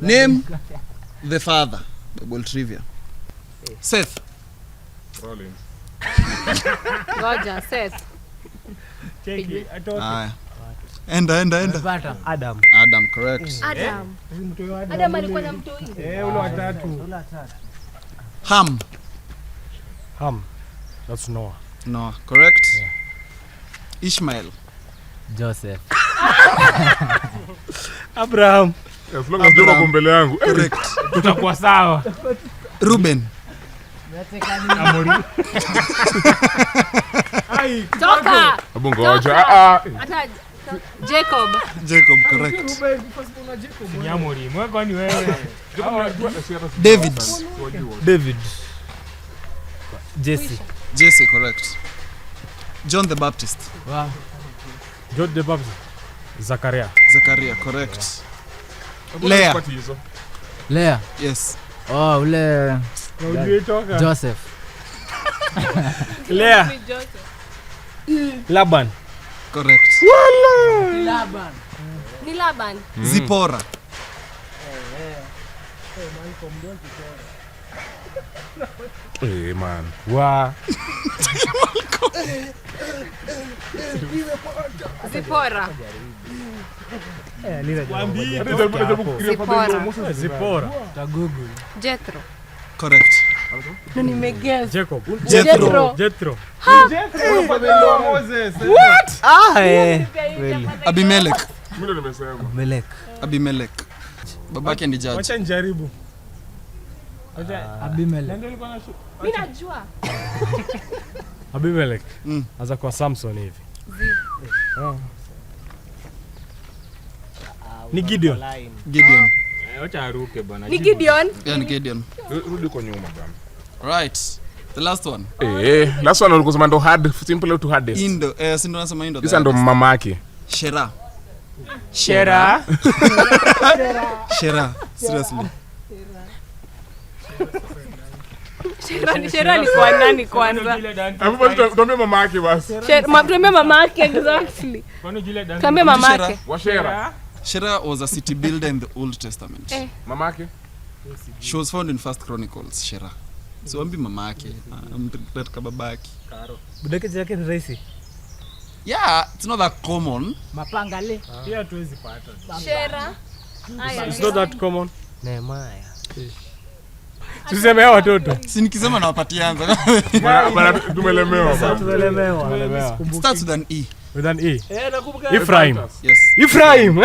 Name the father. Bible trivia. Seth. Rollins. Roger, Seth. Cheki. Enda. Adam. Adam, correct. Adam. Adam alikuwa na mtoi. Ule watatu. Ham. That's Noah. Noah, correct. Yeah. Ishmael. Joseph. Abraham. As long as Joma mbele yangu. Correct. Tutakuwa sawa. Ruben. Amori. Toka. Abungo aja. Hata Jacob, correct. Ni Amori. Mwako ni wewe. David. Jesse, correct. John the Baptist. Wow. John the Baptist. Zakaria, correct. Leah. Yes. Oh, ule Joseph. Leah. Laban. Correct. ni Laban. Zipora. Hey man. Wa. Zipora. Zipora. Ta Google. Jethro. Correct. Na nimeguess. Jacob. Jethro. Moses. What? Abimelech. Mimi ndo nimesema. Abimelech. Babake ni judge. Wacha njaribu. Abimelech. Mimi najua. Abimelech. Anza kwa Samson hivi. Ni Gideon. Acha aruke bwana. Ni Gideon. Yeah, ni Gideon. Rudi kwa nyuma bwana. Right. The last one. Last one ulikusema ndo hard, simple to hardest. Indo, si ndo nasema Indo. Isa ndo mama yake. Shera. Seriously. Shera ni kwa nani kwanza? Hapo tuambie mama yake basi. Tuambie mama yake exactly. Tuambie mama yake. Shera was a city builder in the Old Testament. Mama yake? She was found in First Chronicles, Shera. So ambi mama yake, mtaka babaki. Budake yake ni rahisi. Yeah, it's not that common. Mapangale. Pia tuwezi pata. Shera. It's not that common. Nehemiah. Tuseme hao watoto. Si nikisema nawapatia anza. Bana tumelemewa. Starts with an E. With an E. Ephraim. Yes. Ephraim.